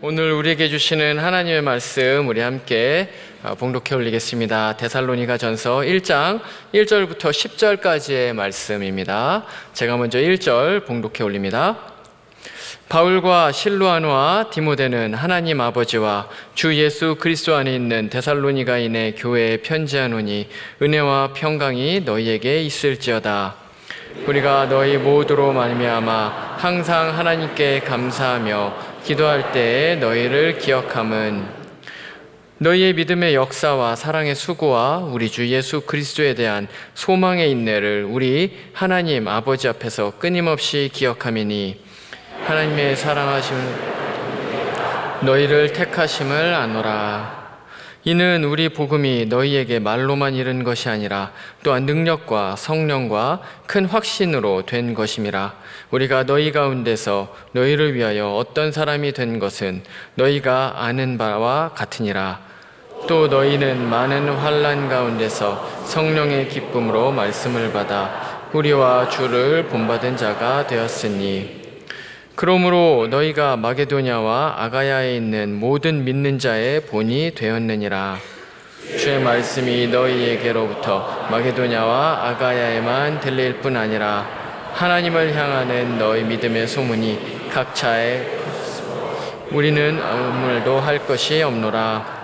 오늘 우리에게 주시는 하나님의 말씀 우리 함께 봉독해 올리겠습니다. 데살로니가전서 1장 1절부터 10절까지의 말씀입니다. 제가 먼저 1절 봉독해 올립니다. 바울과 실루아노와 디모데는 하나님 아버지와 주 예수 그리스도 안에 있는 데살로니가인의 교회에 편지하노니 은혜와 평강이 너희에게 있을지어다. 우리가 너희 모두로 말미암아 항상 하나님께 감사하며 기도할 때에 너희를 기억함은 너희의 믿음의 역사와 사랑의 수고와 우리 주 예수 그리스도에 대한 소망의 인내를 우리 하나님 아버지 앞에서 끊임없이 기억함이니 하나님의 사랑하심 너희를 택하심을 아노라. 이는 우리 복음이 너희에게 말로만 이른 것이 아니라 또한 능력과 성령과 큰 확신으로 된 것임이라. 우리가 너희 가운데서 너희를 위하여 어떤 사람이 된 것은 너희가 아는 바와 같으니라. 또 너희는 많은 환난 가운데서 성령의 기쁨으로 말씀을 받아 우리와 주를 본받은 자가 되었으니 그러므로 너희가 마게도냐와 아가야에 있는 모든 믿는 자의 본이 되었느니라. 주의 말씀이 너희에게로부터 마게도냐와 아가야에만 들릴 뿐 아니라 하나님을 향하는 너희 믿음의 소문이 각처에 우리는 아무 말도 할 것이 없노라.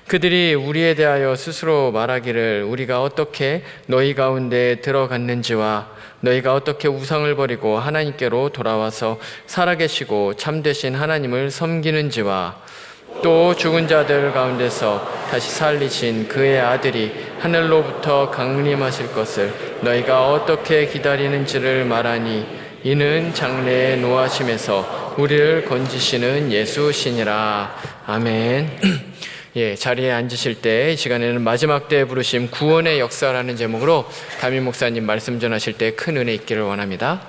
그들이 우리에 대하여 스스로 말하기를 우리가 어떻게 너희 가운데 들어갔는지와 너희가 어떻게 우상을 버리고 하나님께로 돌아와서 살아계시고 참되신 하나님을 섬기는지와 또 죽은 자들 가운데서 다시 살리신 그의 아들이 하늘로부터 강림하실 것을 너희가 어떻게 기다리는지를 말하니 이는 장래의 노하심에서 우리를 건지시는 예수시니라. 아멘. 예, 자리에 앉으실 때 이 시간에는 마지막 때에 부르심 구원의 역사라는 제목으로 담임 목사님 말씀 전하실 때 큰 은혜 있기를 원합니다.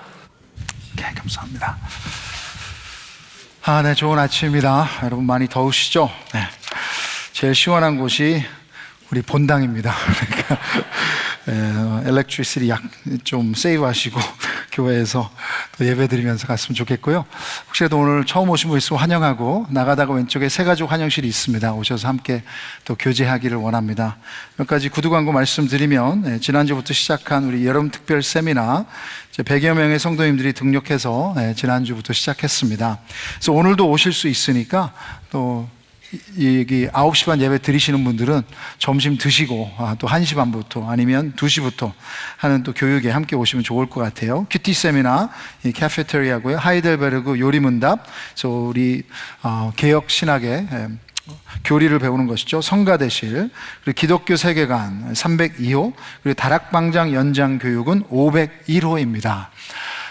네, 감사합니다. 네, 좋은 아침입니다. 여러분 많이 더우시죠? 네. 제일 시원한 곳이 우리 본당입니다. 그러니까 엘렉트리시티 약 좀 세이브하시고 교회에서 또 예배드리면서 갔으면 좋겠고요. 혹시라도 오늘 처음 오신 분 있으면 환영하고 나가다가 왼쪽에 새가족 환영실이 있습니다. 오셔서 함께 또 교제하기를 원합니다. 몇 가지 구두 광고 말씀드리면 지난주부터 시작한 우리 여름 특별 세미나 100여 명의 성도님들이 등록해서 지난주부터 시작했습니다. 그래서 오늘도 오실 수 있으니까 또 여기 9시 반 예배 드리시는 분들은 점심 드시고 또 1시 반부터 아니면 2시부터 하는 또 교육에 함께 오시면 좋을 것 같아요. 큐티 세미나, 카페테리아고요. 하이델베르그 요리문답, 그래서 우리 개혁 신학의 교리를 배우는 것이죠. 성가대실, 그리고 기독교 세계관 302호, 그리고 다락방장 연장 교육은 501호입니다.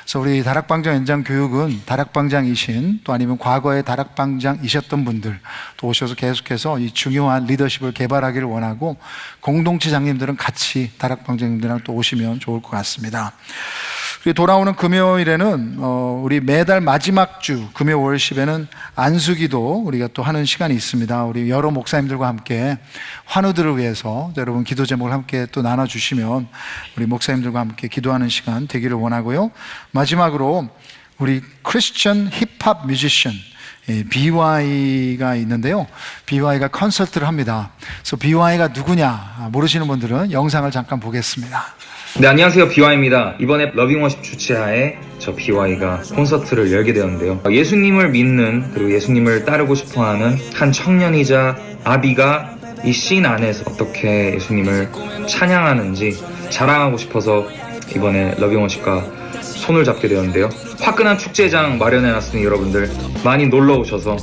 그래서 우리 다락방장 연장 교육은 다락방장이신 또 아니면 과거에 다락방장이셨던 분들 또 오셔서 계속해서 이 중요한 리더십을 개발하기를 원하고 공동체장님들은 같이 다락방장님들이랑 또 오시면 좋을 것 같습니다. 그리고 돌아오는 금요일에는 우리 매달 마지막 주 금요 월십에는 안수기도 우리가 또 하는 시간이 있습니다. 우리 여러 목사님들과 함께 환우들을 위해서 여러분 기도 제목을 함께 또 나눠주시면 우리 목사님들과 함께 기도하는 시간 되기를 원하고요. 마지막으로 우리 크리스천 힙합 뮤지션 BY가 있는데요. BY가 콘서트를 합니다. 그래서 BY가 누구냐 모르시는 분들은 영상을 잠깐 보겠습니다. 네, 안녕하세요. BY입니다. 이번에 러빙워십 주최하에 저 BY가 콘서트를 열게 되었는데요. 예수님을 믿는 그리고 예수님을 따르고 싶어하는 한 청년이자 아비가 이 씬 안에서 어떻게 예수님을 찬양하는지 자랑하고 싶어서 이번에 러빙워십과 손을 잡게 되었는데요. 화끈한 축제장 마련해놨으니 여러분들 많이 놀러 오셔서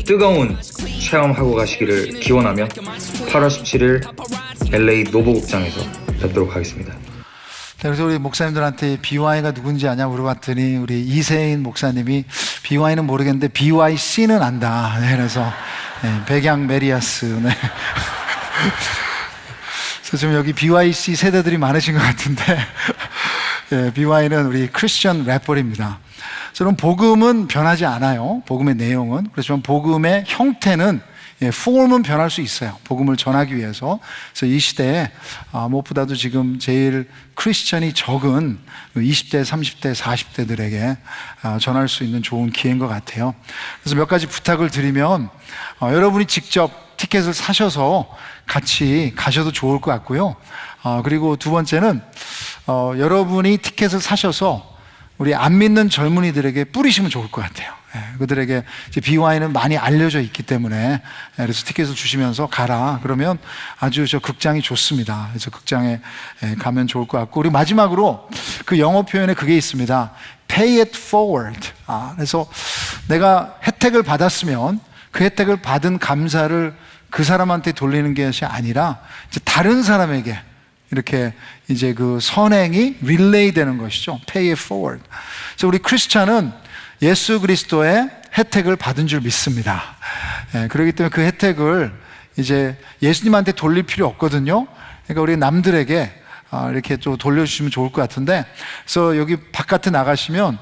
뜨거운 체험하고 가시기를 기원하며 8월 17일 LA 노보극장에서 뵙도록 하겠습니다. 그래서 우리 목사님들한테 BY가 누군지 아냐 물어봤더니 우리 이세인 목사님이 BY는 모르겠는데 BYC는 안다. 그래서 백양 메리아스. 네. 그래서 지금 여기 BYC 세대들이 많으신 것 같은데 BY는 우리 크리스천 래퍼입니다. 저는 복음은 변하지 않아요. 복음의 내용은. 그렇지만 복음의 형태는 폼은 변할 수 있어요. 복음을 전하기 위해서. 그래서 이 시대에 무엇보다도 지금 제일 크리스천이 적은 20대, 30대, 40대들에게 전할 수 있는 좋은 기회인 것 같아요. 그래서 몇 가지 부탁을 드리면 여러분이 직접 티켓을 사셔서 같이 가셔도 좋을 것 같고요. 그리고 두 번째는 여러분이 티켓을 사셔서 우리 안 믿는 젊은이들에게 뿌리시면 좋을 것 같아요. 그들에게 BY는 많이 알려져 있기 때문에, 그래서 티켓을 주시면서 가라. 그러면 아주 저 극장이 좋습니다. 그래서 극장에 가면 좋을 것 같고, 그리고 마지막으로 그 영어 표현에 그게 있습니다. Pay it forward. 그래서 내가 혜택을 받았으면 그 혜택을 받은 감사를 그 사람한테 돌리는 것이 아니라 이제 다른 사람에게 이렇게 이제 그 선행이 릴레이 되는 것이죠. Pay it forward. 그래서 우리 크리스찬은 예수 그리스도의 혜택을 받은 줄 믿습니다. 그렇기 때문에 그 혜택을 이제 예수님한테 돌릴 필요 없거든요. 그러니까 우리 남들에게 이렇게 또 돌려주시면 좋을 것 같은데, 그래서 여기 바깥에 나가시면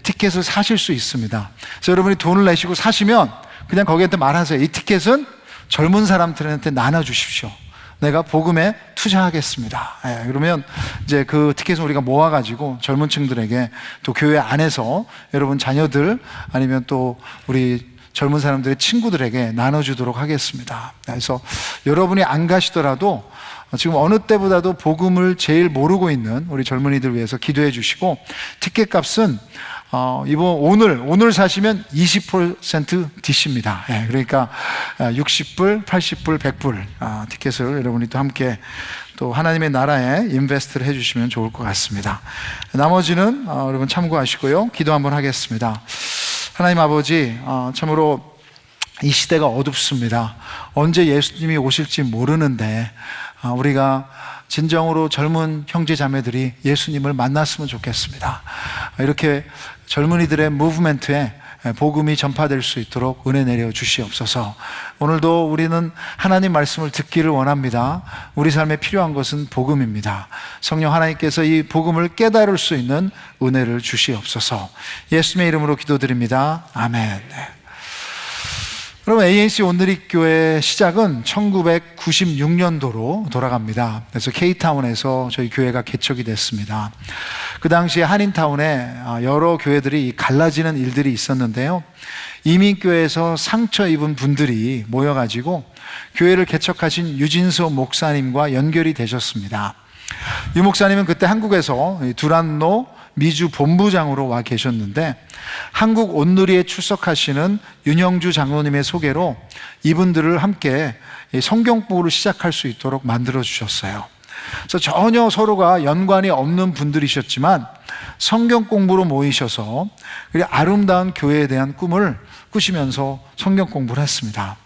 티켓을 사실 수 있습니다. 그래서 여러분이 돈을 내시고 사시면 그냥 거기한테 말하세요. 이 티켓은 젊은 사람들한테 나눠주십시오. 내가 복음에 투자하겠습니다. 그러면 이제 그 티켓을 우리가 모아가지고 젊은 층들에게 또 교회 안에서 여러분 자녀들 아니면 또 우리 젊은 사람들의 친구들에게 나눠주도록 하겠습니다. 그래서 여러분이 안 가시더라도 지금 어느 때보다도 복음을 제일 모르고 있는 우리 젊은이들 위해서 기도해 주시고, 티켓 값은 오늘 사시면 20% DC입니다. 그러니까 60불, 80불, 100불 티켓을 여러분이 또 함께 또 하나님의 나라에 인베스트를 해주시면 좋을 것 같습니다. 나머지는 여러분 참고하시고요. 기도 한번 하겠습니다. 하나님 아버지, 참으로 이 시대가 어둡습니다. 언제 예수님이 오실지 모르는데 우리가 진정으로 젊은 형제 자매들이 예수님을 만났으면 좋겠습니다. 이렇게 젊은이들의 무브멘트에 복음이 전파될 수 있도록 은혜 내려 주시옵소서. 오늘도 우리는 하나님 말씀을 듣기를 원합니다. 우리 삶에 필요한 것은 복음입니다. 성령 하나님께서 이 복음을 깨달을 수 있는 은혜를 주시옵소서. 예수님의 이름으로 기도드립니다. 아멘. 여러분, ANC 온누리교회 시작은 1996년도로 돌아갑니다. 그래서 K타운에서 저희 교회가 개척이 됐습니다. 그 당시에 한인타운에 여러 교회들이 갈라지는 일들이 있었는데요. 이민교회에서 상처 입은 분들이 모여가지고 교회를 개척하신 유진수 목사님과 연결이 되셨습니다. 유 목사님은 그때 한국에서 두란노 미주 본부장으로 와 계셨는데, 한국 온누리에 출석하시는 윤영주 장로님의 소개로 이분들을 함께 성경부를 시작할 수 있도록 만들어 주셨어요. 그래서 전혀 서로가 연관이 없는 분들이셨지만 성경 공부로 모이셔서 그리고 아름다운 교회에 대한 꿈을 꾸시면서 성경 공부를 했습니다.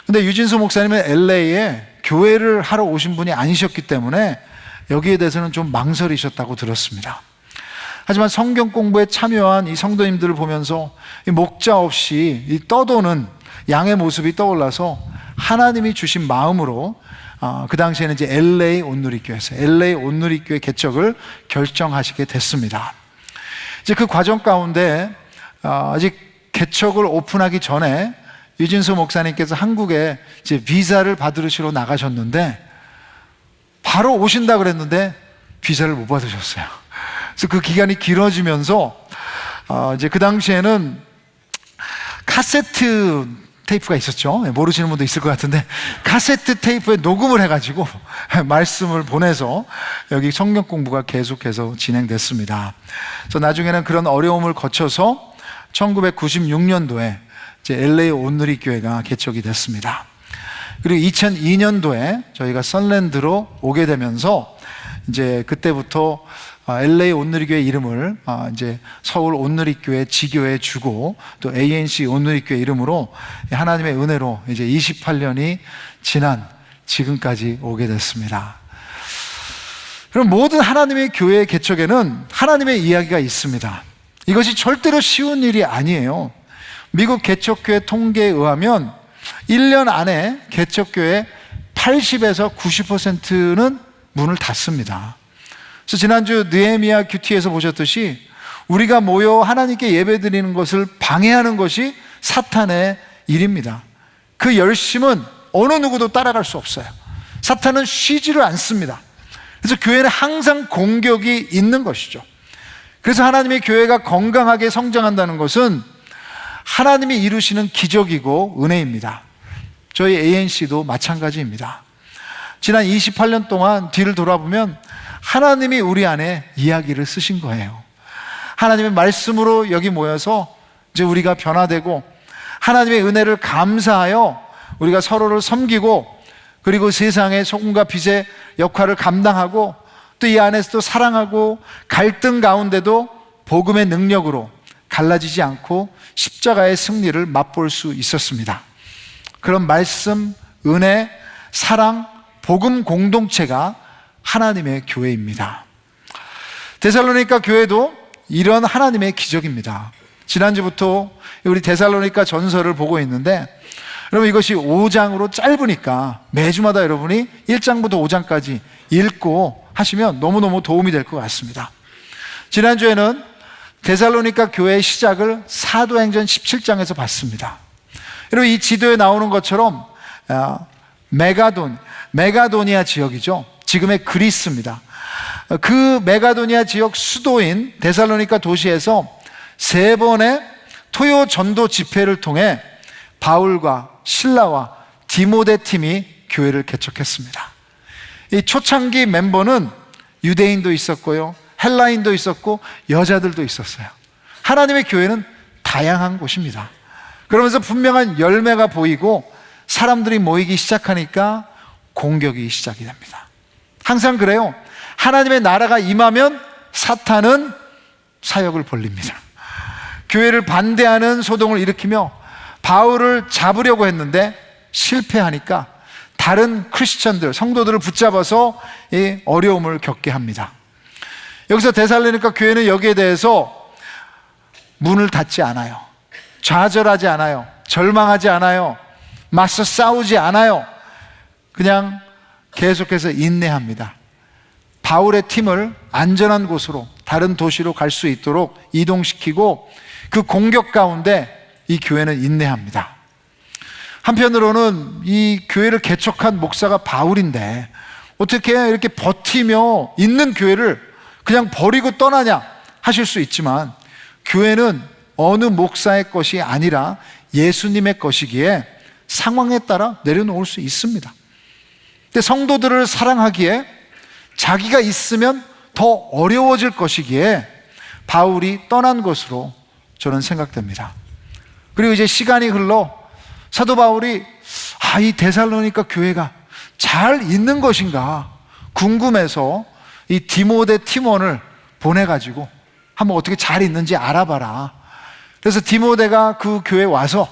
근데 유진수 목사님은 LA에 교회를 하러 오신 분이 아니셨기 때문에 여기에 대해서는 좀 망설이셨다고 들었습니다. 하지만 성경 공부에 참여한 이 성도님들을 보면서 이 목자 없이 이 떠도는 양의 모습이 떠올라서 하나님이 주신 마음으로 그 당시에는 이제 LA 온누리교회에서 LA 온누리교회 개척을 결정하시게 됐습니다. 이제 그 과정 가운데 아직 개척을 오픈하기 전에 유진수 목사님께서 한국에 이제 비자를 받으시러 나가셨는데, 바로 오신다 그랬는데 비자를 못 받으셨어요. 그래서 그 기간이 길어지면서 이제 그 당시에는 카세트 테이프가 있었죠. 모르시는 분도 있을 것 같은데, 카세트 테이프에 녹음을 해가지고 말씀을 보내서 여기 성경 공부가 계속해서 진행됐습니다. 그래서 나중에는 그런 어려움을 거쳐서 1996년도에 이제 LA 온누리 교회가 개척이 됐습니다. 그리고 2002년도에 저희가 썬랜드로 오게 되면서 이제 그때부터 LA 온누리교회 이름을 이제 서울 온누리교회 지교에 주고, 또 ANC 온누리교회 이름으로 하나님의 은혜로 이제 28년이 지난 지금까지 오게 됐습니다. 그럼 모든 하나님의 교회 개척에는 하나님의 이야기가 있습니다. 이것이 절대로 쉬운 일이 아니에요. 미국 개척교회 통계에 의하면 1년 안에 개척교회 80에서 90%는 문을 닫습니다. 그래서 지난주 느헤미야 큐티에서 보셨듯이 우리가 모여 하나님께 예배드리는 것을 방해하는 것이 사탄의 일입니다. 그 열심은 어느 누구도 따라갈 수 없어요. 사탄은 쉬지를 않습니다. 그래서 교회는 항상 공격이 있는 것이죠. 그래서 하나님의 교회가 건강하게 성장한다는 것은 하나님이 이루시는 기적이고 은혜입니다. 저희 ANC도 마찬가지입니다. 지난 28년 동안 뒤를 돌아보면 하나님이 우리 안에 이야기를 쓰신 거예요. 하나님의 말씀으로 여기 모여서 이제 우리가 변화되고 하나님의 은혜를 감사하여 우리가 서로를 섬기고 그리고 세상의 소금과 빛의 역할을 감당하고 또 이 안에서도 사랑하고 갈등 가운데도 복음의 능력으로 갈라지지 않고 십자가의 승리를 맛볼 수 있었습니다. 그런 말씀, 은혜, 사랑, 복음 공동체가 하나님의 교회입니다. 데살로니가 교회도 이런 하나님의 기적입니다. 지난주부터 우리 데살로니가 전서를 보고 있는데 여러분 이것이 5장으로 짧으니까 매주마다 여러분이 1장부터 5장까지 읽고 하시면 너무너무 도움이 될 것 같습니다. 지난주에는 데살로니가 교회의 시작을 사도행전 17장에서 봤습니다. 여러분 이 지도에 나오는 것처럼 메가도니아 지역이죠. 지금의 그리스입니다. 그 메가도니아 지역 수도인 데살로니가 도시에서 3번의 토요 전도 집회를 통해 바울과 실라와 디모데 팀이 교회를 개척했습니다. 이 초창기 멤버는 유대인도 있었고요, 헬라인도 있었고 여자들도 있었어요. 하나님의 교회는 다양한 곳입니다. 그러면서 분명한 열매가 보이고 사람들이 모이기 시작하니까 공격이 시작이 됩니다. 항상 그래요. 하나님의 나라가 임하면 사탄은 사역을 벌립니다. 교회를 반대하는 소동을 일으키며 바울을 잡으려고 했는데 실패하니까 다른 크리스천들, 성도들을 붙잡아서 이 어려움을 겪게 합니다. 여기서 데살로니가 교회는 여기에 대해서 문을 닫지 않아요. 좌절하지 않아요. 절망하지 않아요. 맞서 싸우지 않아요. 그냥 계속해서 인내합니다. 바울의 팀을 안전한 곳으로 다른 도시로 갈 수 있도록 이동시키고 그 공격 가운데 이 교회는 인내합니다. 한편으로는 이 교회를 개척한 목사가 바울인데 어떻게 이렇게 버티며 있는 교회를 그냥 버리고 떠나냐 하실 수 있지만 교회는 어느 목사의 것이 아니라 예수님의 것이기에 상황에 따라 내려놓을 수 있습니다. 근데 성도들을 사랑하기에 자기가 있으면 더 어려워질 것이기에 바울이 떠난 것으로 저는 생각됩니다. 그리고 이제 시간이 흘러 사도 바울이 이 데살로니가 교회가 잘 있는 것인가 궁금해서 이 디모데 팀원을 보내가지고 한번 어떻게 잘 있는지 알아봐라. 그래서 디모데가 그 교회에 와서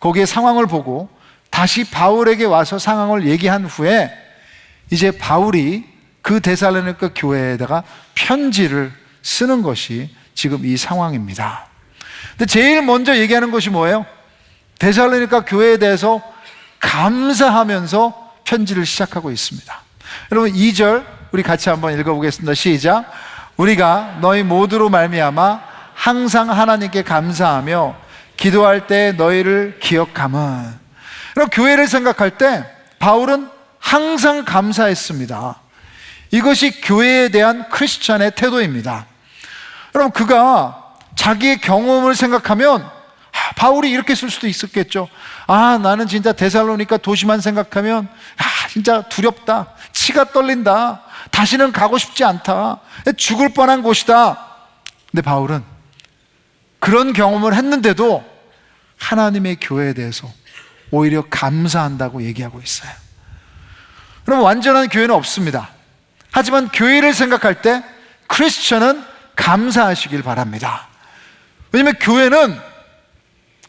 거기에 상황을 보고 다시 바울에게 와서 상황을 얘기한 후에 이제 바울이 그 데살로니가 교회에다가 편지를 쓰는 것이 지금 이 상황입니다. 근데 제일 먼저 얘기하는 것이 뭐예요? 데살로니가 교회에 대해서 감사하면서 편지를 시작하고 있습니다. 여러분 2절 우리 같이 한번 읽어보겠습니다. 시작. 우리가 너희 모두로 말미암아 항상 하나님께 감사하며 기도할 때 너희를 기억함은. 여러분 교회를 생각할 때 바울은 항상 감사했습니다. 이것이 교회에 대한 크리스천의 태도입니다. 여러분 그가 자기의 경험을 생각하면 바울이 이렇게 쓸 수도 있었겠죠. 나는 진짜 데살로니가 도시만 생각하면 진짜 두렵다. 치가 떨린다. 다시는 가고 싶지 않다. 죽을 뻔한 곳이다. 근데 바울은 그런 경험을 했는데도 하나님의 교회에 대해서 오히려 감사한다고 얘기하고 있어요. 그럼 완전한 교회는 없습니다. 하지만 교회를 생각할 때 크리스천은 감사하시길 바랍니다. 왜냐하면 교회는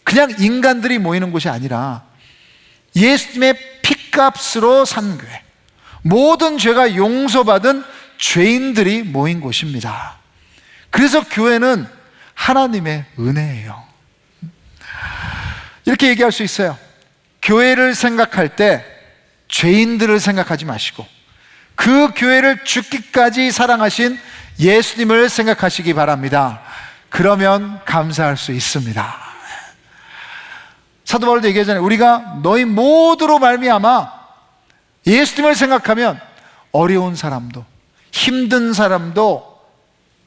그냥 인간들이 모이는 곳이 아니라 예수님의 피값으로 산 교회, 모든 죄가 용서받은 죄인들이 모인 곳입니다. 그래서 교회는 하나님의 은혜예요. 이렇게 얘기할 수 있어요. 교회를 생각할 때 죄인들을 생각하지 마시고 그 교회를 죽기까지 사랑하신 예수님을 생각하시기 。 바랍니다. 그러면 감사할 수 있습니다. 。 여러분, 이 절 우리 같이 한번 읽어보겠습니다. 시작. 우리가 너희 모두로 말미암아 항상 하나님께 감사하며 기도할 때 너희를 기억함은. 여러분 교회를 생각할 때 죄인들을 생각하지 마시고 그 교회를 죽기까지 사랑하신 예수님을 생각하시기 바랍니다. 그러면 감사할 수 있습니다. 사도 바울도 얘기하잖아요. 우리가 너희 모두로 말미암아 예수님을 생각하면 어려운 사람도 힘든 사람도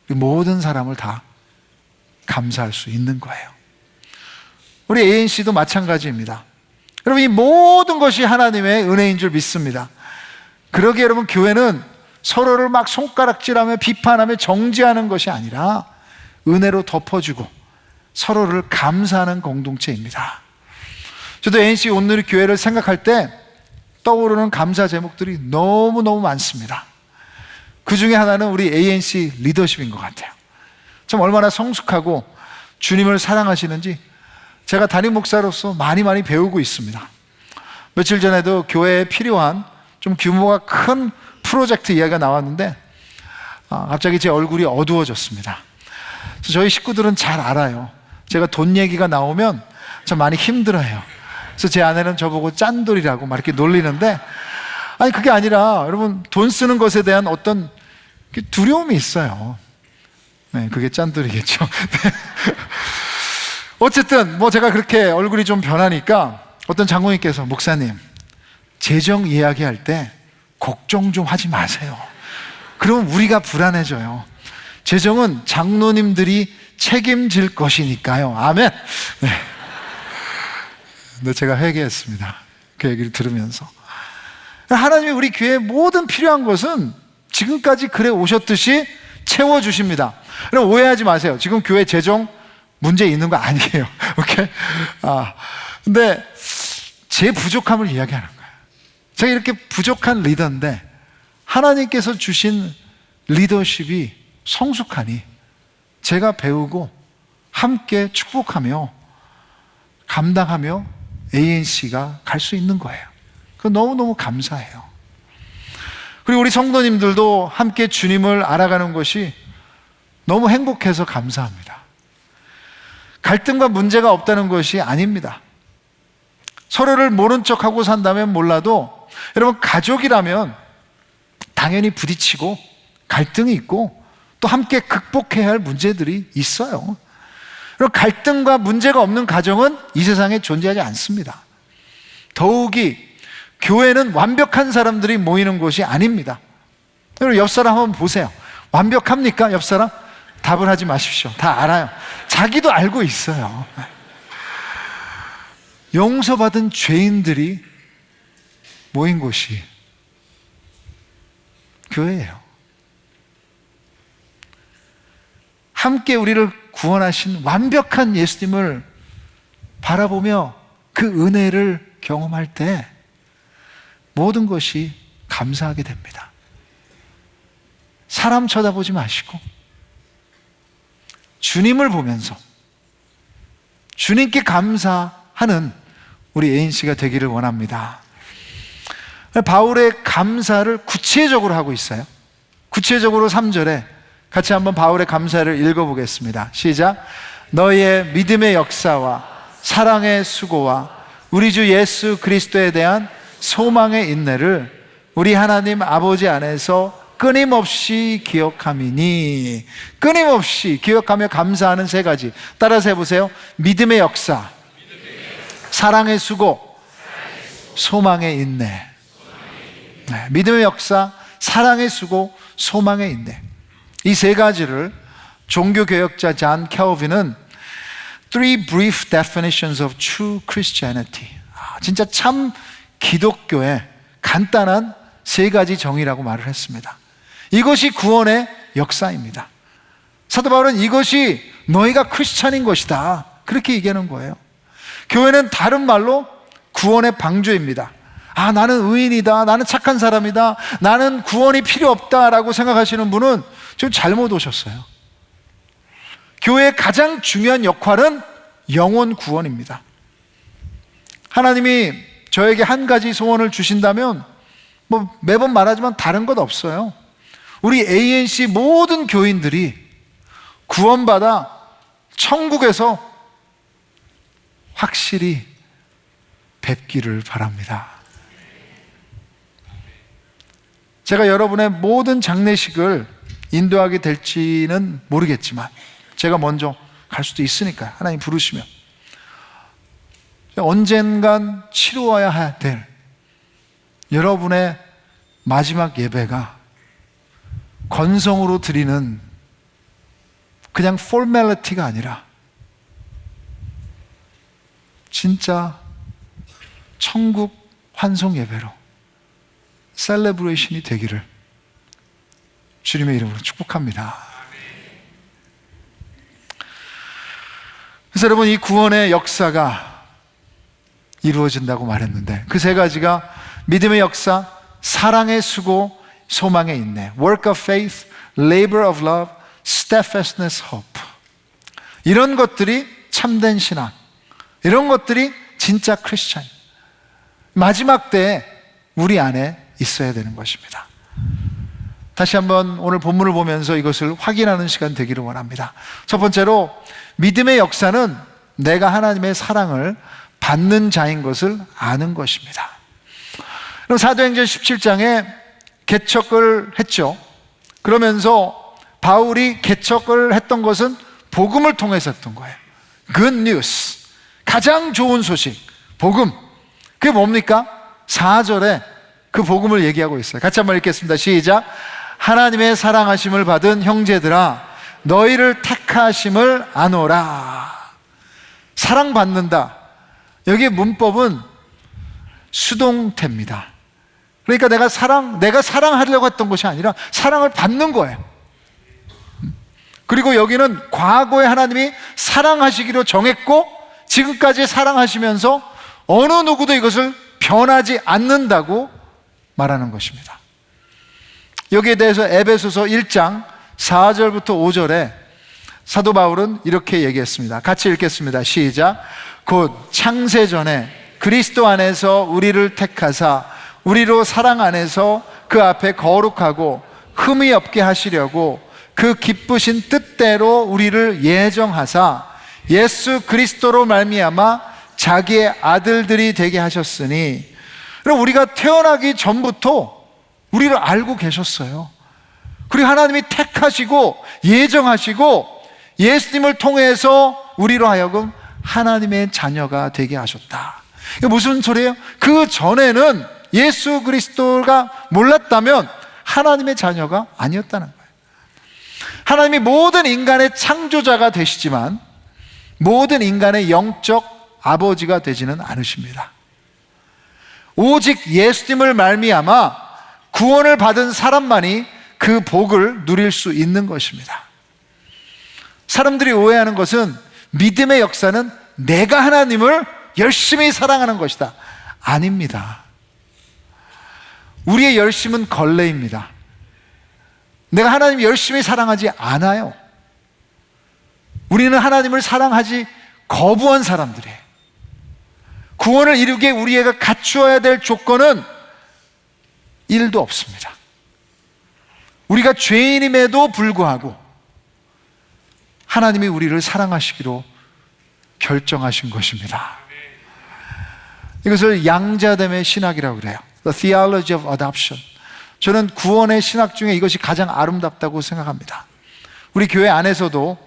모든 사람을 다 감사할 수 있는 거예요. 우리 ANC도 마찬가지입니다. 여러분, 이 모든 것이 하나님의 은혜인 줄 믿습니다. 그러기에 여러분, 교회는 서로를 막 손가락질하며 비판하며 정죄하는 것이 아니라 은혜로 덮어주고 서로를 감사하는 공동체입니다. 저도 ANC 온누리 교회를 생각할 때 떠오르는 감사 제목들이 너무너무 많습니다. 그 중에 하나는 우리 ANC 리더십인 것 같아요. 참 얼마나 성숙하고 주님을 사랑하시는지 제가 담임 목사로서 많이 배우고 있습니다. 며칠 전에도 교회에 필요한 좀 규모가 큰 프로젝트 이야기가 나왔는데 갑자기 제 얼굴이 어두워졌습니다. 그래서 저희 식구들은 잘 알아요. 제가 돈 얘기가 나오면 참 많이 힘들어요. 그래서 제 아내는 저보고 짠돌이라고 막 이렇게 놀리는데, 아니 그게 아니라 여러분, 돈 쓰는 것에 대한 어떤 두려움이 있어요. 네, 그게 짠돌이겠죠. 어쨌든 뭐 제가 그렇게 얼굴이 좀 변하니까 어떤 장로님께서, 목사님 재정 이야기할 때 걱정 좀 하지 마세요. 그러면 우리가 불안해져요. 재정은 장로님들이 책임질 것이니까요. 아멘. 네. 근데 제가 회개했습니다. 그 얘기를 들으면서. 하나님이 우리 교회에 모든 필요한 것은 지금까지 그래 오셨듯이 채워주십니다. 그럼 오해하지 마세요. 지금 교회 재정 문제 있는 거 아니에요. 오케이? 근데 제 부족함을 이야기하는 거예요. 제가 이렇게 부족한 리더인데 하나님께서 주신 리더십이 성숙하니 제가 배우고 함께 축복하며 감당하며 ANC가 갈 수 있는 거예요. 그거 너무너무 감사해요. 그리고 우리 성도님들도 함께 주님을 알아가는 것이 너무 행복해서 감사합니다. 갈등과 문제가 없다는 것이 아닙니다. 서로를 모른 척하고 산다면 몰라도 여러분, 가족이라면 당연히 부딪히고 갈등이 있고 또 함께 극복해야 할 문제들이 있어요. 그리고 갈등과 문제가 없는 가정은 이 세상에 존재하지 않습니다. 더욱이 교회는 완벽한 사람들이 모이는 곳이 아닙니다. 여러분, 옆 사람 한번 보세요. 완벽합니까? 옆 사람? 답을 하지 마십시오. 다 알아요. 자기도 알고 있어요. 용서받은 죄인들이 모인 곳이 교회예요. 함께 우리를 구원하신 완벽한 예수님을 바라보며 그 은혜를 경험할 때 모든 것이 감사하게 됩니다. 사람 쳐다보지 마시고 주님을 보면서 주님께 감사하는 우리 ANC가 되기를 원합니다. 바울의 감사를 구체적으로 하고 있어요. 구체적으로 3절에 같이 한번 바울의 감사를 읽어보겠습니다. 시작. 너희의 믿음의 역사와 사랑의 수고와 우리 주 예수 그리스도에 대한 소망의 인내를 우리 하나님 아버지 안에서 끊임없이 기억함이니. 끊임없이 기억하며 감사하는 세 가지 따라서 해보세요. 믿음의 역사, 사랑의 수고, 소망의 인내. 네, 믿음의 역사, 사랑의 수고, 소망의 인내. 이 세 가지를 종교개혁자 잔 캘빈은 Three Brief Definitions of True Christianity, 진짜 참 기독교의 간단한 세 가지 정의라고 말을 했습니다. 이것이 구원의 역사입니다. 사도 바울은 이것이 너희가 크리스찬인 것이다, 그렇게 얘기하는 거예요. 교회는 다른 말로 구원의 방주입니다. 나는 의인이다, 나는 착한 사람이다, 나는 구원이 필요 없다라고 생각하시는 분은 지금 잘못 오셨어요. 교회의 가장 중요한 역할은 영혼 구원입니다. 하나님이 저에게 한 가지 소원을 주신다면 매번 말하지만 다른 것 없어요. 우리 ANC 모든 교인들이 구원받아 천국에서 확실히 뵙기를 바랍니다. 제가 여러분의 모든 장례식을 인도하게 될지는 모르겠지만 제가 먼저 갈 수도 있으니까요. 하나님 부르시면 언젠간 치루어야 될 여러분의 마지막 예배가 건성으로 드리는 그냥 포멀리티가 아니라 진짜 천국 환송 예배로 셀레브레이션이 되기를 주님의 이름으로 축복합니다. 그래서 여러분, 이 구원의 역사가 이루어진다고 말했는데 그 세 가지가 믿음의 역사, 사랑의 수고, 소망의 인내, work of faith, labor of love, steadfastness, hope. 이런 것들이 참된 신앙, 이런 것들이 진짜 크리스찬, 마지막 때에 우리 안에 있어야 되는 것입니다. 다시 한번 오늘 본문을 보면서 이것을 확인하는 시간 되기를 원합니다. 첫 번째로, 믿음의 역사는 내가 하나님의 사랑을 받는 자인 것을 아는 것입니다. 그럼 사도행전 17장에 개척을 했죠. 그러면서 바울이 개척을 했던 것은 복음을 통해서 했던 거예요. Good news, 가장 좋은 소식, 복음. 그게 뭡니까? 4절에 그 복음을 얘기하고 있어요. 같이 한번 읽겠습니다. 시작. 하나님의 사랑하심을 받은 형제들아, 너희를 택하심을 아노라. 사랑받는다. 여기에 문법은 수동태입니다. 그러니까 내가 사랑하려고 했던 것이 아니라 사랑을 받는 거예요. 그리고 여기는 과거에 하나님이 사랑하시기로 정했고 지금까지 사랑하시면서 어느 누구도 이것을 변하지 않는다고 말하는 것입니다. 여기에 대해서 에베소서 1장 4절부터 5절에 사도 바울은 이렇게 얘기했습니다. 같이 읽겠습니다. 시작. 곧 창세전에 그리스도 안에서 우리를 택하사 우리로 사랑 안에서 그 앞에 거룩하고 흠이 없게 하시려고 그 기쁘신 뜻대로 우리를 예정하사 예수 그리스도로 말미암아 자기의 아들들이 되게 하셨으니, 그럼 우리가 태어나기 전부터 우리를 알고 계셨어요. 그리고 하나님이 택하시고 예정하시고 예수님을 통해서 우리로 하여금 하나님의 자녀가 되게 하셨다. 이게 무슨 소리예요? 그 전에는 예수 그리스도가 몰랐다면 하나님의 자녀가 아니었다는 거예요. 하나님이 모든 인간의 창조자가 되시지만 모든 인간의 영적 아버지가 되지는 않으십니다. 오직 예수님을 말미암아 구원을 받은 사람만이 그 복을 누릴 수 있는 것입니다. 사람들이 오해하는 것은 믿음의 역사는 내가 하나님을 열심히 사랑하는 것이다. 아닙니다. 우리의 열심은 걸레입니다. 내가 하나님을 열심히 사랑하지 않아요. 우리는 하나님을 사랑하지 거부한 사람들이에요. 구원을 이루기에 우리가 갖추어야 될 조건은 1도 없습니다. 우리가 죄인임에도 불구하고 하나님이 우리를 사랑하시기로 결정하신 것입니다. 이것을 양자됨의 신학이라고 그래요. The theology of adoption. 저는 구원의 신학 중에 이것이 가장 아름답다고 생각합니다. 우리 교회 안에서도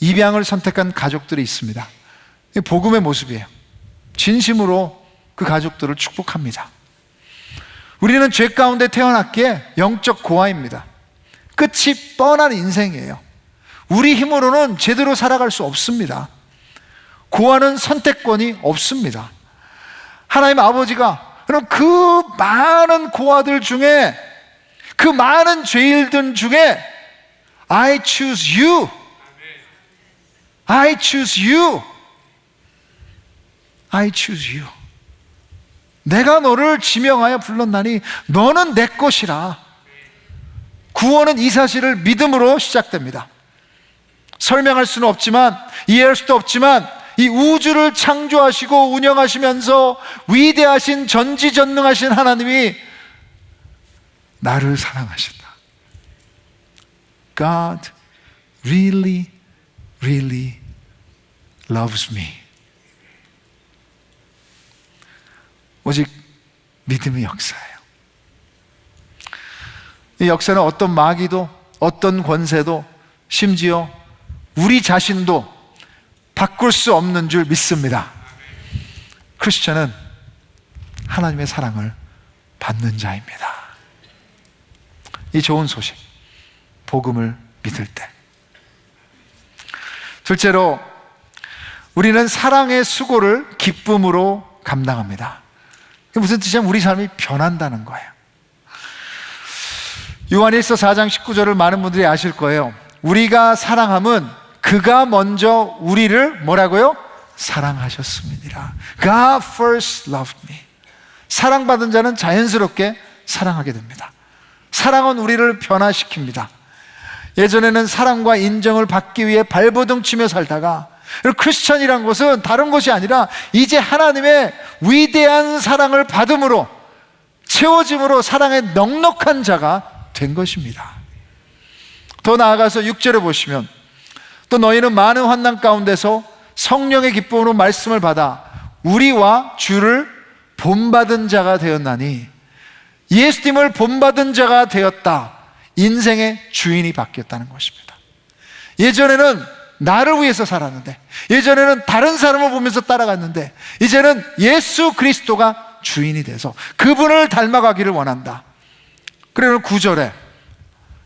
입양을 선택한 가족들이 있습니다. 이게 복음의 모습이에요. 진심으로 그 가족들을 축복합니다. 우리는 죄 가운데 태어났기에 영적 고아입니다. 끝이 뻔한 인생이에요. 우리 힘으로는 제대로 살아갈 수 없습니다. 고아는 선택권이 없습니다. 하나님 아버지가 그럼 그 많은 고아들 중에, 그 많은 죄인들 중에 I choose you. I choose you. I choose you. 내가 너를 지명하여 불렀나니 너는 내 것이라. 구원은 이 사실을 믿음으로 시작됩니다. 설명할 수는 없지만, 이해할 수도 없지만, 이 우주를 창조하시고 운영하시면서 위대하신 전지전능하신 하나님이 나를 사랑하신다. God really, really loves me. 오직 믿음의 역사예요. 이 역사는 어떤 마귀도, 어떤 권세도, 심지어 우리 자신도 바꿀 수 없는 줄 믿습니다. 크리스천은 하나님의 사랑을 받는 자입니다. 이 좋은 소식, 복음을 믿을 때. 둘째로, 우리는 사랑의 수고를 기쁨으로 감당합니다. 그게 무슨 뜻이냐면 우리 삶이 변한다는 거예요. 요한일서 4장 19절을 많은 분들이 아실 거예요. 우리가 사랑함은 그가 먼저 우리를 뭐라고요? 사랑하셨습니다. God first loved me. 사랑받은 자는 자연스럽게 사랑하게 됩니다. 사랑은 우리를 변화시킵니다. 예전에는 사랑과 인정을 받기 위해 발버둥 치며 살다가 크리스천이란 것은 다른 것이 아니라 이제 하나님의 위대한 사랑을 받음으로, 채워짐으로 사랑의 넉넉한 자가 된 것입니다. 더 나아가서 6절에 보시면, 또 너희는 많은 환난 가운데서 성령의 기쁨으로 말씀을 받아 우리와 주를 본받은 자가 되었나니, 예수님을 본받은 자가 되었다. 인생의 주인이 바뀌었다는 것입니다. 예전에는 나를 위해서 살았는데, 예전에는 다른 사람을 보면서 따라갔는데, 이제는 예수 그리스도가 주인이 돼서 그분을 닮아가기를 원한다. 그리고 9절에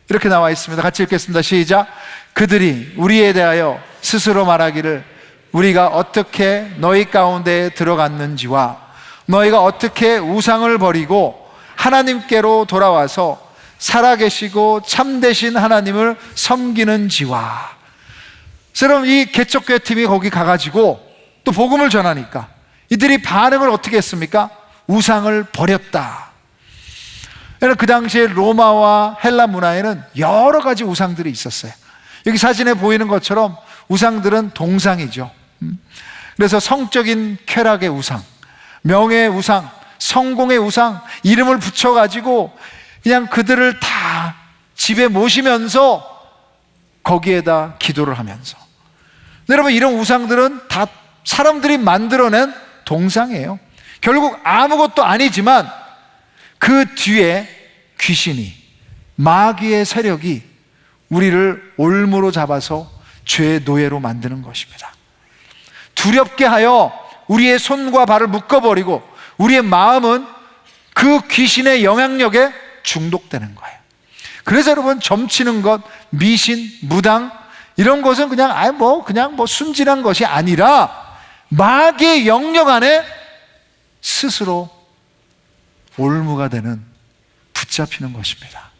이렇게 나와 있습니다. 같이 읽겠습니다. 시작. 그들이 우리에 대하여 스스로 말하기를 우리가 어떻게 너희 가운데 들어갔는지와 너희가 어떻게 우상을 버리고 하나님께로 돌아와서 살아계시고 참되신 하나님을 섬기는지와. 여러분, 이 개척교회 팀이 거기 가가지고 또 복음을 전하니까 이들이 반응을 어떻게 했습니까? 우상을 버렸다. 그 당시에 로마와 헬라 문화에는 여러 가지 우상들이 있었어요. 여기 사진에 보이는 것처럼 우상들은 동상이죠. 그래서 성적인 쾌락의 우상, 명예의 우상, 성공의 우상, 이름을 붙여가지고 그냥 그들을 다 집에 모시면서 거기에다 기도를 하면서. 여러분, 이런 우상들은 다 사람들이 만들어낸 동상이에요. 결국 아무것도 아니지만 그 뒤에 귀신이, 마귀의 세력이 우리를 올무로 잡아서 죄의 노예로 만드는 것입니다. 두렵게 하여 우리의 손과 발을 묶어버리고 우리의 마음은 그 귀신의 영향력에 중독되는 거예요. 그래서 여러분, 점치는 것, 미신, 무당 이런 것은 그냥 순진한 것이 아니라 마귀의 영역 안에 스스로 올무가 되는, 붙잡히는 것입니다.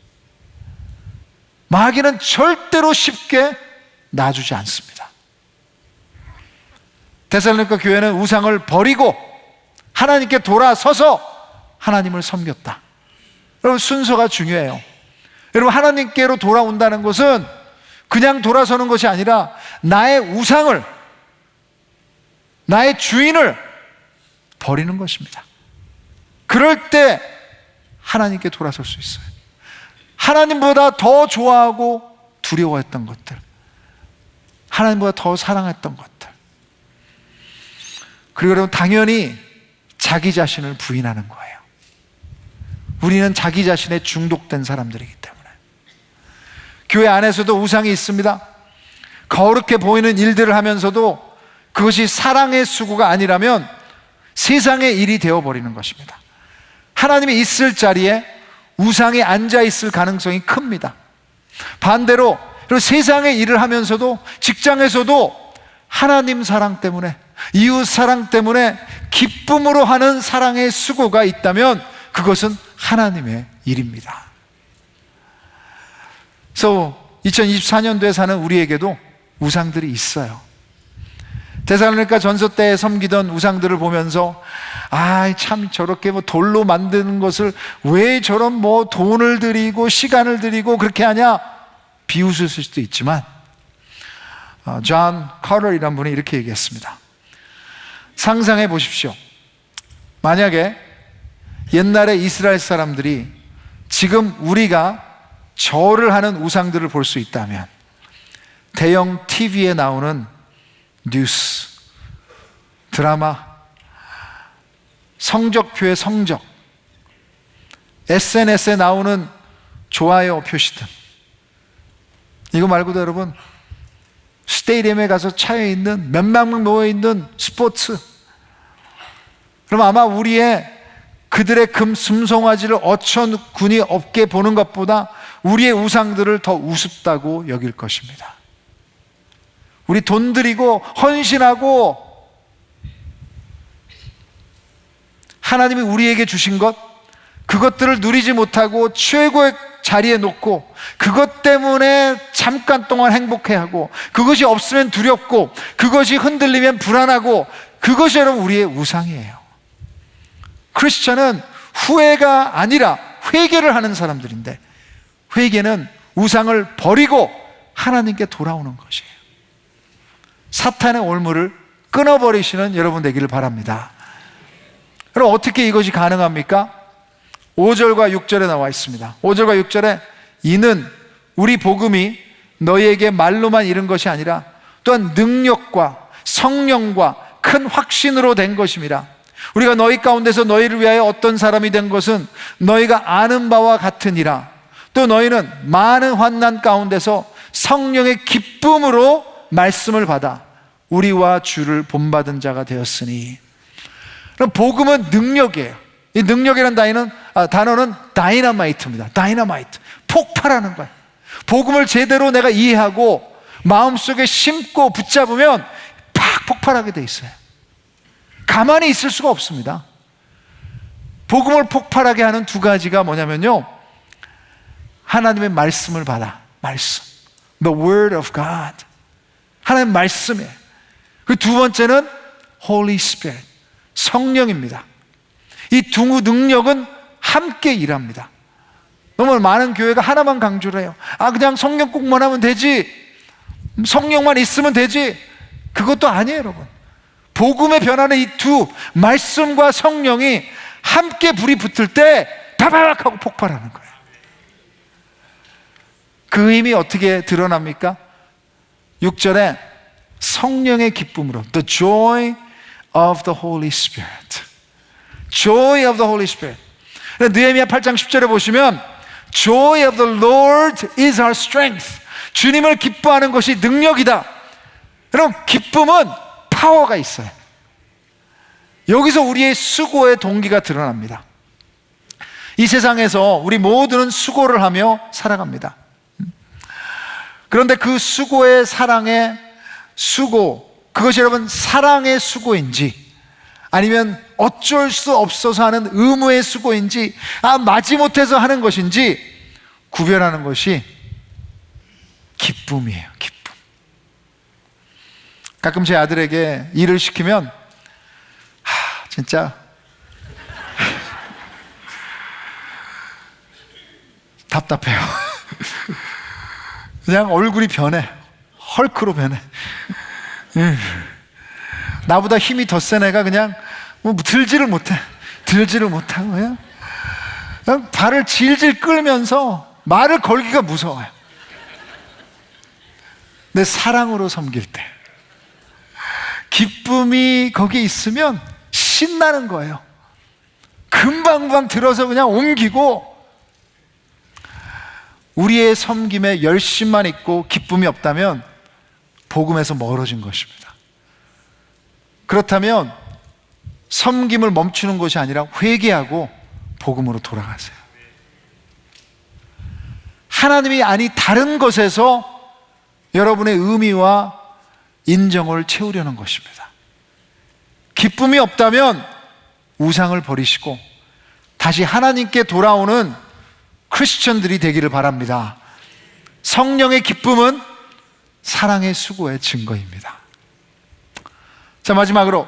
마귀는 절대로 쉽게 놔주지 않습니다. 데살로니가 교회는 우상을 버리고 하나님께 돌아서서 하나님을 섬겼다. 여러분, 순서가 중요해요. 여러분, 하나님께로 돌아온다는 것은 그냥 돌아서는 것이 아니라 나의 우상을, 나의 주인을 버리는 것입니다. 그럴 때 하나님께 돌아설 수 있어요. 하나님보다 더 좋아하고 두려워했던 것들, 하나님보다 더 사랑했던 것들. 그리고 여러분, 당연히 자기 자신을 부인하는 거예요. 우리는 자기 자신에 중독된 사람들이기 때문에. 교회 안에서도 우상이 있습니다. 거룩해 보이는 일들을 하면서도 그것이 사랑의 수고가 아니라면 세상의 일이 되어버리는 것입니다. 하나님이 있을 자리에 우상이 앉아있을 가능성이 큽니다. 반대로 세상의 일을 하면서도, 직장에서도 하나님 사랑 때문에, 이웃 사랑 때문에 기쁨으로 하는 사랑의 수고가 있다면 그것은 하나님의 일입니다. 그래서 2024년도에 사는 우리에게도 우상들이 있어요. 데살로니가 전서 때 섬기던 우상들을 보면서 참 저렇게 돌로 만드는 것을 왜 저런 돈을 들이고 시간을 들이고 그렇게 하냐 비웃을 수도 있지만, 존 커럴이라는 분이 이렇게 얘기했습니다. 상상해 보십시오. 만약에 옛날에 이스라엘 사람들이 지금 우리가 절을 하는 우상들을 볼 수 있다면 대형 TV에 나오는 뉴스, 드라마, 성적표의 성적, SNS에 나오는 좋아요 표시 등, 이거 말고도 여러분 스테디움에 가서 차여있는 몇만 명 모여있는 스포츠, 그럼 아마 그들의 금송아지를 어처구니 없게 보는 것보다 우리의 우상들을 더 우습다고 여길 것입니다. 우리 돈 들이고 헌신하고 하나님이 우리에게 주신 것, 그것들을 누리지 못하고 최고의 자리에 놓고 그것 때문에 잠깐 동안 행복해하고 그것이 없으면 두렵고 그것이 흔들리면 불안하고 그것이 여러분 우리의 우상이에요. 크리스천은 후회가 아니라 회개를 하는 사람들인데, 회개는 우상을 버리고 하나님께 돌아오는 것이에요. 사탄의 올무를 끊어버리시는 여러분 되기를 바랍니다. 그럼 어떻게 이것이 가능합니까? 5절과 6절에 나와 있습니다. 5절과 6절에 이는 우리 복음이 너희에게 말로만 이른 것이 아니라 또한 능력과 성령과 큰 확신으로 된 것임이라. 우리가 너희 가운데서 너희를 위하여 어떤 사람이 된 것은 너희가 아는 바와 같으니라. 또 너희는 많은 환난 가운데서 성령의 기쁨으로 말씀을 받아 우리와 주를 본받은 자가 되었으니. 그럼 복음은 능력이에요. 이 능력이라는 단어는 다이너마이트입니다. 다이너마이트, 폭발하는 거예요. 복음을 제대로 내가 이해하고 마음속에 심고 붙잡으면 팍 폭발하게 돼 있어요. 가만히 있을 수가 없습니다. 복음을 폭발하게 하는 두 가지가 뭐냐면요, 하나님의 말씀을 받아. 말씀, The Word of God, 하나님의 말씀이에요. 그 두 번째는 Holy Spirit, 성령입니다. 이 두 능력은 함께 일합니다. 너무 많은 교회가 하나만 강조를 해요. 그냥 성령 꼭만 하면 되지, 성령만 있으면 되지. 그것도 아니에요, 여러분. 복음에 변하는 이 두 말씀과 성령이 함께 불이 붙을 때 바바박 하고 폭발하는 거예요. 그 힘이 어떻게 드러납니까? 6절에 성령의 기쁨으로, The joy of the Holy Spirit, Joy of the Holy Spirit. 느헤미야 8장 10절에 보시면 Joy of the Lord is our strength. 주님을 기뻐하는 것이 능력이다. 여러분, 기쁨은 파워가 있어요. 여기서 우리의 수고의 동기가 드러납니다. 이 세상에서 우리 모두는 수고를 하며 살아갑니다. 그런데 그 수고의 사랑의 수고, 그것이 여러분 사랑의 수고인지 아니면 어쩔 수 없어서 하는 의무의 수고인지, 마지못해서 하는 것인지 구별하는 것이 기쁨이에요. 기쁨. 가끔 제 아들에게 일을 시키면 진짜 답답해요. 그냥 얼굴이 변해. 헐크로 변해. 나보다 힘이 더 센 애가 그냥 들지를 못해. 들지를 못하고 그냥 발을 질질 끌면서 말을 걸기가 무서워요. 내 사랑으로 섬길 때 기쁨이 거기에 있으면 신나는 거예요. 금방금방 들어서 그냥 옮기고, 우리의 섬김에 열심만 있고 기쁨이 없다면 복음에서 멀어진 것입니다. 그렇다면 섬김을 멈추는 것이 아니라 회개하고 복음으로 돌아가세요. 하나님이 아니 다른 것에서 여러분의 의미와 인정을 채우려는 것입니다. 기쁨이 없다면 우상을 버리시고 다시 하나님께 돌아오는 크리스천들이 되기를 바랍니다. 성령의 기쁨은 사랑의 수고의 증거입니다. 자, 마지막으로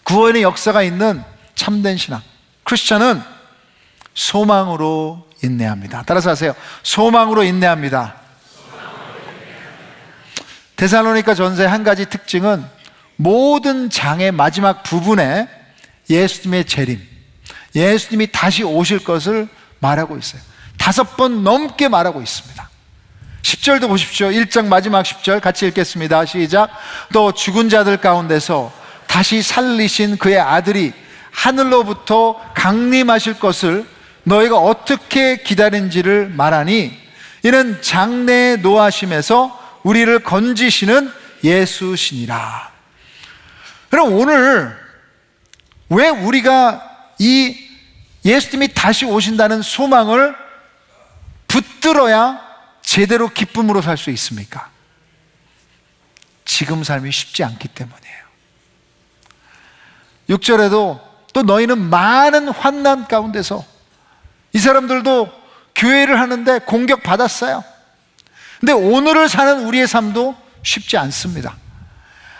구원의 역사가 있는 참된 신앙, 크리스천은 소망으로 인내합니다. 따라서 하세요. 소망으로 인내합니다. 데살로니가 전서의 한 가지 특징은 모든 장의 마지막 부분에 예수님의 재림, 예수님이 다시 오실 것을 말하고 있어요. 5번 넘게 말하고 있습니다. 10절도 보십시오. 1장 마지막 10절 같이 읽겠습니다. 시작. 또 죽은 자들 가운데서 다시 살리신 그의 아들이 하늘로부터 강림하실 것을 너희가 어떻게 기다린지를 말하니, 이는 장래의 노하심에서 우리를 건지시는 예수시니라. 그럼 오늘 왜 우리가 이 예수님이 다시 오신다는 소망을 붙들어야 제대로 기쁨으로 살 수 있습니까? 지금 삶이 쉽지 않기 때문이에요. 6절에도 또 너희는 많은 환난 가운데서, 이 사람들도 교회를 하는데 공격받았어요. 근데 오늘을 사는 우리의 삶도 쉽지 않습니다.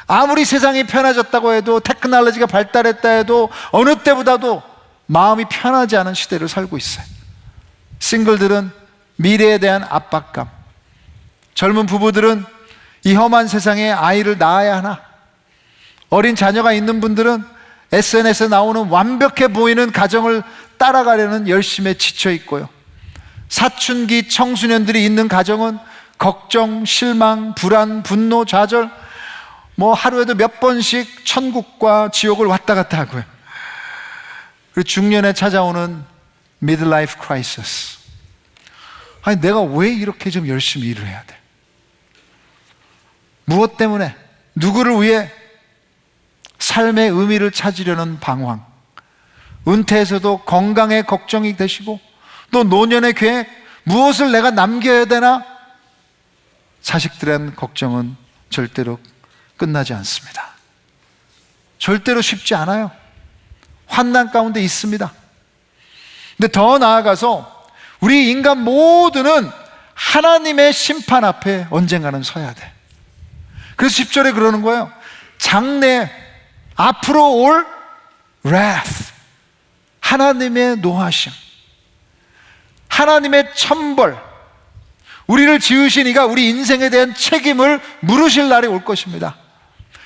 아무리 세상이 편해졌다고 해도, 테크놀로지가 발달했다 해도 어느 때보다도 마음이 편하지 않은 시대를 살고 있어요. 싱글들은 미래에 대한 압박감, 젊은 부부들은 이 험한 세상에 아이를 낳아야 하나, 어린 자녀가 있는 분들은 SNS에 나오는 완벽해 보이는 가정을 따라가려는 열심에 지쳐 있고요. 사춘기 청소년들이 있는 가정은 걱정, 실망, 불안, 분노, 좌절, 하루에도 몇 번씩 천국과 지옥을 왔다 갔다 하고요. 그리고 중년에 찾아오는 midlife crisis. 아니, 내가 왜 이렇게 좀 열심히 일을 해야 돼? 무엇 때문에? 누구를 위해? 삶의 의미를 찾으려는 방황. 은퇴에서도 건강에 걱정이 되시고, 또 노년의 계획, 무엇을 내가 남겨야 되나? 자식들에 대한 걱정은 절대로 끝나지 않습니다. 절대로 쉽지 않아요. 환난 가운데 있습니다. 근데 더 나아가서 우리 인간 모두는 하나님의 심판 앞에 언젠가는 서야 돼. 그래서 10절에 그러는 거예요. 장래, 앞으로 올 wrath, 하나님의 노하심, 하나님의 천벌, 우리를 지으신 이가 우리 인생에 대한 책임을 물으실 날이 올 것입니다.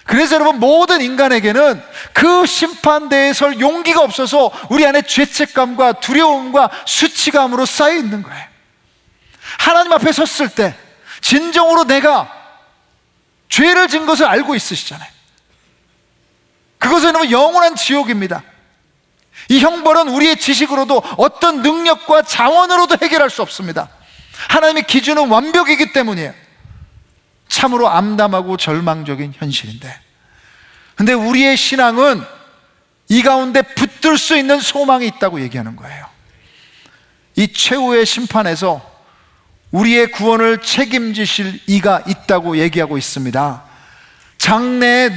그래서 여러분, 모든 인간에게는 그 심판대에 설 용기가 없어서 우리 안에 죄책감과 두려움과 수치감으로 쌓여 있는 거예요. 하나님 앞에 섰을 때 진정으로 내가 죄를 진 것을 알고 있으시잖아요. 그것은 여러분 영원한 지옥입니다. 이 형벌은 우리의 지식으로도 어떤 능력과 자원으로도 해결할 수 없습니다. 하나님의 기준은 완벽이기 때문이에요. 참으로 암담하고 절망적인 현실인데, 근데 우리의 신앙은 이 가운데 붙들 수 있는 소망이 있다고 얘기하는 거예요. 이 최후의 심판에서 우리의 구원을 책임지실 이가 있다고 얘기하고 있습니다. 장래의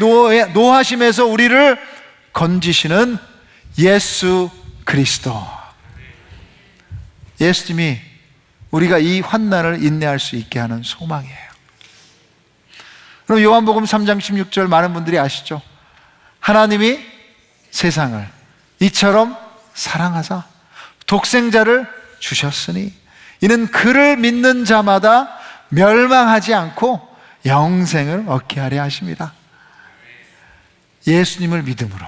노하심에서 우리를 건지시는 예수 그리스도. 예수님이 우리가 이 환난을 인내할 수 있게 하는 소망이에요. 그럼 요한복음 3장 16절 많은 분들이 아시죠? 하나님이 세상을 이처럼 사랑하사 독생자를 주셨으니 이는 그를 믿는 자마다 멸망하지 않고 영생을 얻게 하려 하십니다. 예수님을 믿음으로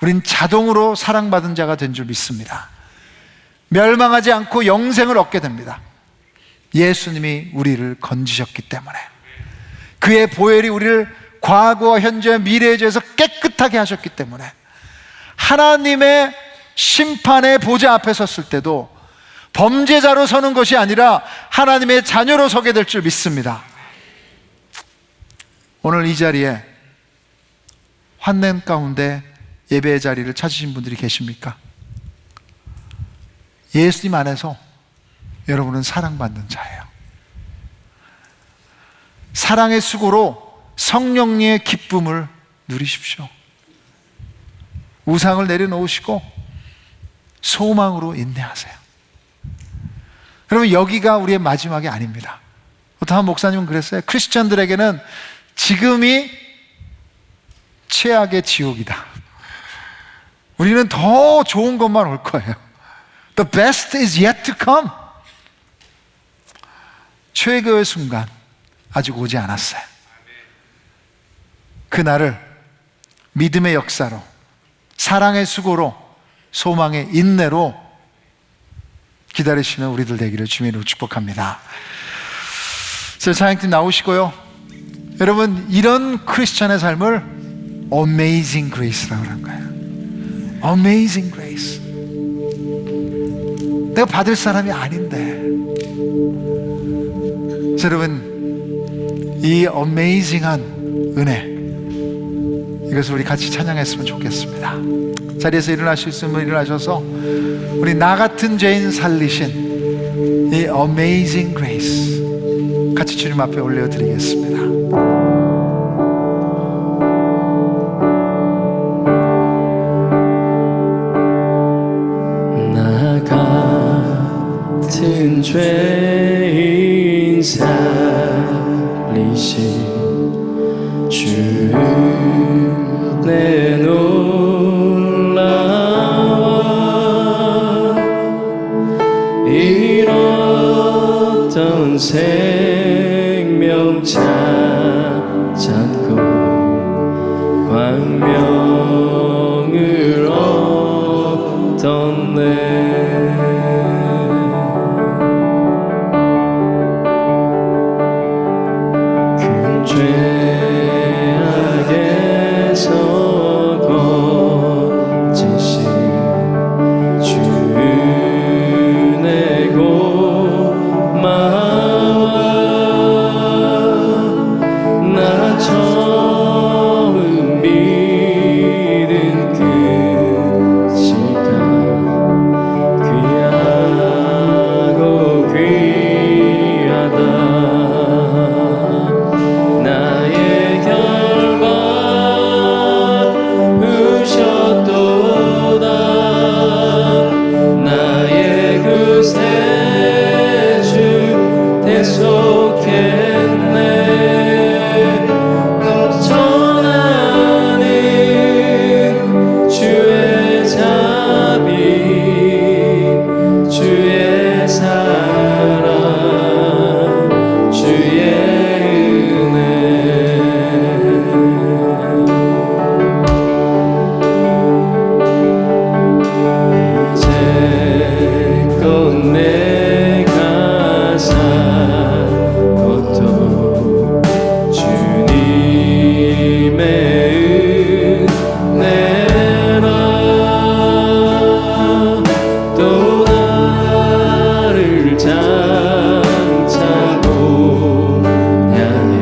우린 자동으로 사랑받은 자가 된 줄 믿습니다. 멸망하지 않고 영생을 얻게 됩니다. 예수님이 우리를 건지셨기 때문에, 그의 보혈이 우리를 과거와 현재와 미래에 대해서 깨끗하게 하셨기 때문에, 하나님의 심판의 보좌 앞에 섰을 때도 범죄자로 서는 것이 아니라 하나님의 자녀로 서게 될 줄 믿습니다. 오늘 이 자리에 환난 가운데 예배의 자리를 찾으신 분들이 계십니까? 예수님 안에서 여러분은 사랑받는 자예요. 사랑의 수고로 성령의 기쁨을 누리십시오. 우상을 내려놓으시고 소망으로 인내하세요. 여러분, 여기가 우리의 마지막이 아닙니다. 어떤 한 목사님은 그랬어요. 크리스천들에게는 지금이 최악의 지옥이다. 우리는 더 좋은 것만 올 거예요. The best is yet to come. 최고의 순간 아직 오지 않았어요. 그날을 믿음의 역사로, 사랑의 수고로, 소망의 인내로 기다리시는 우리들 되기를 주님으로 축복합니다. 찬양팀 나오시고요. 여러분, 이런 크리스천의 삶을 Amazing Grace라고 하는 거예요. Amazing Grace. 내가 받을 사람이 아닌데. 여러분, 이 Amazing한 은혜, 이것을 우리 같이 찬양했으면 좋겠습니다. 자리에서 일어나실 수 있으면 일어나셔서 우리 나 같은 죄인 살리신 이 Amazing Grace 같이 주님 앞에 올려드리겠습니다. 나 같은 죄인 살리신 주 내 놀라워 잃었던 생명 찾았고 광명을 얻었네. 큰 죄악에서 거짓이 주 내고 마와 나 처음 믿은 그 시간 귀하고 귀하다. 나의 결박 부셨도다. 나의 구세주 대속했네. 넘쳐나는 주의 자비 주의 사랑 주의 은혜. 이제껏 내가 산 것도 주님의 은혜라. 또 나를 장차고 향해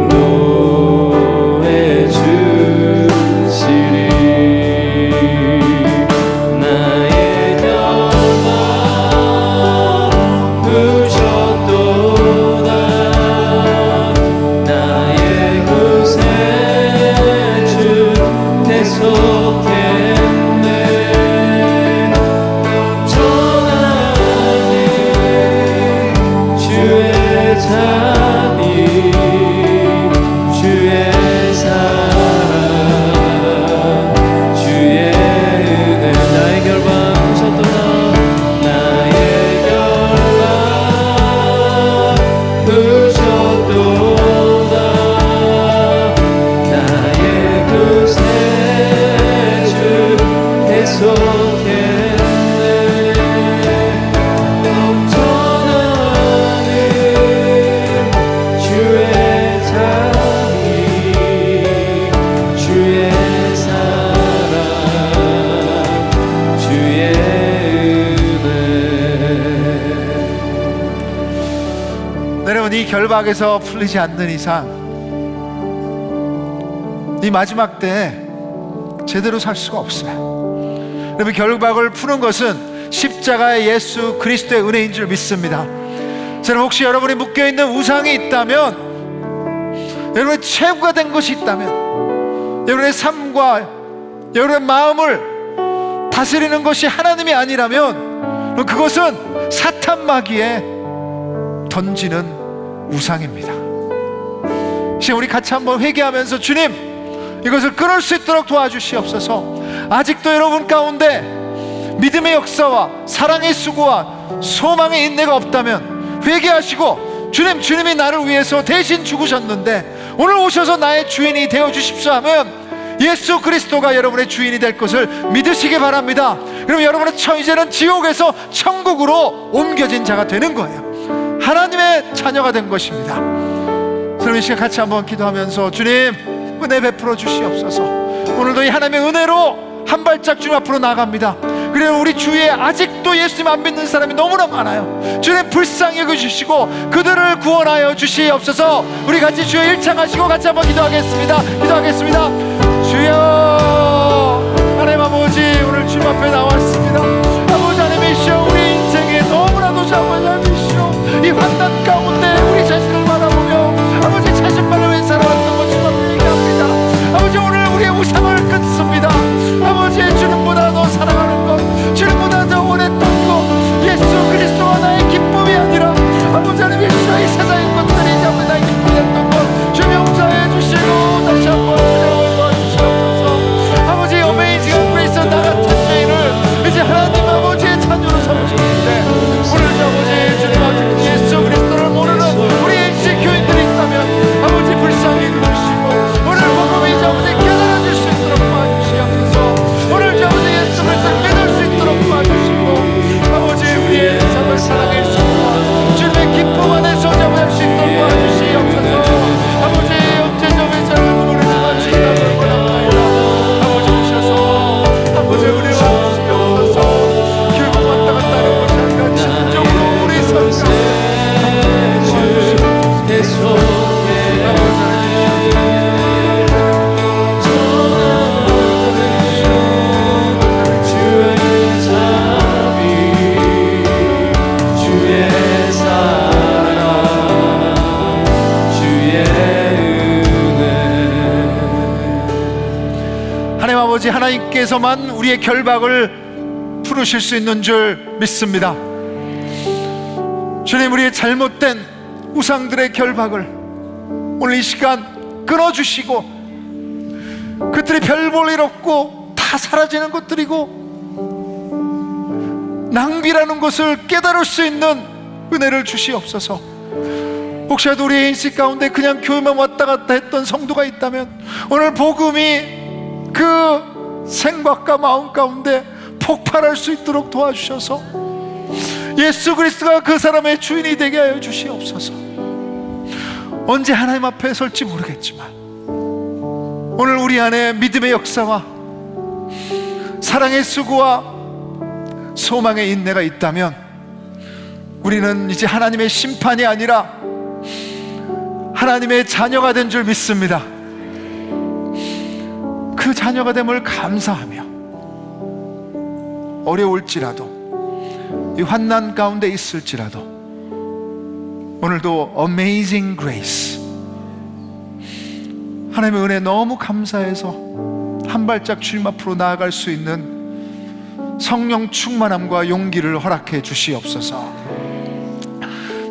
인도해 주시리. 나의 결박 부셨도다. 나의 구세주 대속했네. 넘쳐나는 주의 자비 주의 사랑 주의 은혜. 나의 결박 부셨도다. 나의 결박 부셨도다. 나의 구세주 대속했네. 넘쳐나는 주의 자비 주의 사랑 주의 은혜. 여러분, 이 결박에서 풀리지 않는 이상 이 마지막 때 제대로 살 수가 없어요. 여러분, 결박을 푸는 것은 십자가의 예수 그리스도의 은혜인 줄 믿습니다. 여러분, 혹시 여러분이 묶여있는 우상이 있다면, 여러분의 최고가 된 것이 있다면, 여러분의 삶과 여러분의 마음을 다스리는 것이 하나님이 아니라면 그것은 사탄 마귀에 던지는 우상입니다. 지금 우리 같이 한번 회개하면서 주님, 이것을 끊을 수 있도록 도와주시옵소서. 아직도 여러분 가운데 믿음의 역사와 사랑의 수고와 소망의 인내가 없다면 회개하시고, 주님이 나를 위해서 대신 죽으셨는데 오늘 오셔서 나의 주인이 되어주십시오 하면 예수 그리스도가 여러분의 주인이 될 것을 믿으시기 바랍니다. 그럼 여러분은 이제는 지옥에서 천국으로 옮겨진 자가 되는 거예요. 하나님의 자녀가 된 것입니다. 그럼 이 시간 같이 한번 기도하면서 주님, 은혜 베풀어 주시옵소서. 오늘도 이 하나님의 은혜로 한 발짝 주님 앞으로 나갑니다. 그리고 우리는 우리 주위에 아직도 예수님 안 믿는 사람이 너무나 많아요. 주님 불쌍히 여겨주시고 그들을 구원하여 주시옵소서. 우리 같이 주여 일창하시고 같이 한번 기도하겠습니다. 주여, 하나님 아버지, 오늘 주님 앞에 나왔습니다. 아버지 하나님이시여, 우리 인생에 너무나도 자만함이시여, 이 환난 가운데 우리 자신을 바라보며 아버지 자신만을 위해 살아왔던 것 주님 앞에 얘기합니다. 아버지, 오늘 우리의 우상을 끊습니다. 아버지, 주님보다 더 사랑하는 것, 주님보다 더 원했던 것, 예수 그리스도가 나의 기쁨이 아니라 아버지 하나님이시여, 이 세상의 것들이 아버지 나의 기쁨이 됐던 것 주님 용서해 주시고 다시 한번 주님을 도와주시옵소서. 아버지, 어메이징 그레이스 나 같은 죄인을 이제 하나님 아버지의 자녀로 삼으시는데, 오늘 아버지 주님 아버지 예수 그리스도를 모르는 우리 NC 교인들이 있다면 아버지 불쌍히 여겨주시고 오늘 복음이 아버지 깨달아질 수 있도록 도와주시옵소서. 오늘 아버지 예수 그리스도를 깨달을 수 있도록 도와주시고 아버지 우리의 삶을 사랑할 수 있도록 주님의 기쁨 안에서 잡을 수 있도록 도와주시옵소서. 아버지 영재점의 자를 모르지만 주님을 원합니다. 아버지 오셔서 아버지 은혜와 주시옵소서. 결국 왔다 갔다 하는 것이 아니라 진정으로 우리 삶을 도와주시옵소서. 하나님 아버지, 하나님께서만 우리의 결박을 풀으실 수 있는 줄 믿습니다. 주님, 우리의 잘못된 우상들의 결박을 오늘 이 시간 끊어주시고 그들이 별 볼 일 없고 다 사라지는 것들이고 낭비라는 것을 깨달을 수 있는 은혜를 주시옵소서. 혹시라도 우리 인식 가운데 그냥 교회만 왔다 갔다 했던 성도가 있다면 오늘 복음이 그 생각과 마음 가운데 폭발할 수 있도록 도와주셔서 예수 그리스도가 그 사람의 주인이 되게 하여 주시옵소서. 언제 하나님 앞에 설지 모르겠지만 오늘 우리 안에 믿음의 역사와 사랑의 수고와 소망의 인내가 있다면 우리는 이제 하나님의 심판이 아니라 하나님의 자녀가 된 줄 믿습니다. 그 자녀가 됨을 감사하며 어려울지라도 이 환난 가운데 있을지라도 오늘도 Amazing Grace, 하나님의 은혜 너무 감사해서 한 발짝 주님 앞으로 나아갈 수 있는 성령 충만함과 용기를 허락해 주시옵소서.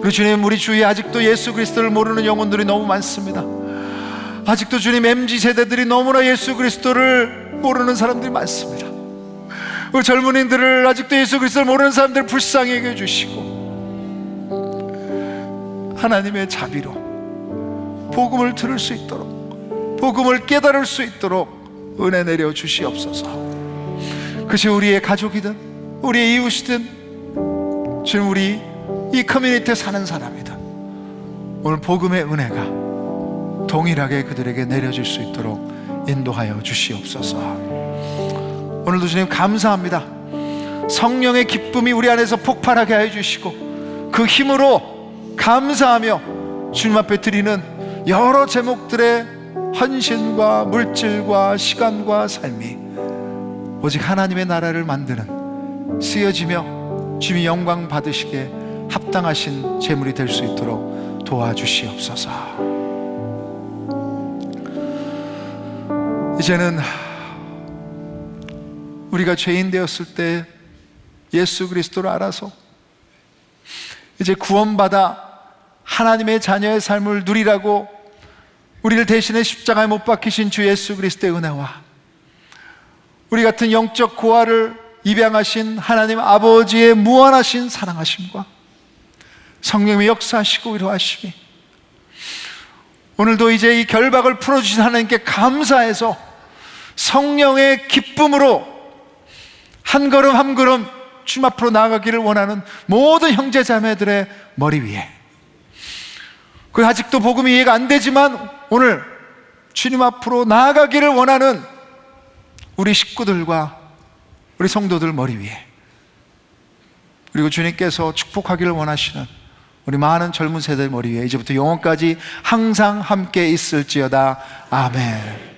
우리 주님, 우리 주위에 아직도 예수 그리스도를 모르는 영혼들이 너무 많습니다. 아직도 주님 MZ세대들이 너무나 예수 그리스도를 모르는 사람들이 많습니다. 우리 젊은이들을 아직도 예수 그리스도를 모르는 사람들 불쌍히 여겨 주시고 하나님의 자비로 복음을 들을 수 있도록, 복음을 깨달을 수 있도록 은혜 내려 주시옵소서. 그것이 우리의 가족이든 우리의 이웃이든 주님, 우리 이 커뮤니티에 사는 사람이든 오늘 복음의 은혜가 동일하게 그들에게 내려질 수 있도록 인도하여 주시옵소서. 오늘도 주님 감사합니다. 성령의 기쁨이 우리 안에서 폭발하게 하여 주시고 그 힘으로 감사하며 주님 앞에 드리는 여러 제목들의 헌신과 물질과 시간과 삶이 오직 하나님의 나라를 만드는, 쓰여지며 주님이 영광 받으시게 합당하신 제물이 될 수 있도록 도와주시옵소서. 이제는 우리가 죄인 되었을 때 예수 그리스도를 알아서 이제 구원받아 하나님의 자녀의 삶을 누리라고 우리를 대신해 십자가에 못 박히신 주 예수 그리스도의 은혜와 우리 같은 영적 고아를 입양하신 하나님 아버지의 무한하신 사랑하심과 성령의 역사하시고 위로하심이 오늘도 이제 이 결박을 풀어주신 하나님께 감사해서 성령의 기쁨으로 한 걸음 한 걸음 주님 앞으로 나아가기를 원하는 모든 형제 자매들의 머리 위에, 그 아직도 복음이 이해가 안 되지만 오늘 주님 앞으로 나아가기를 원하는 우리 식구들과 우리 성도들 머리 위에 그리고 주님께서 축복하기를 원하시는 우리 많은 젊은 세대 머리 위에 이제부터 영원까지 항상 함께 있을지어다. 아멘.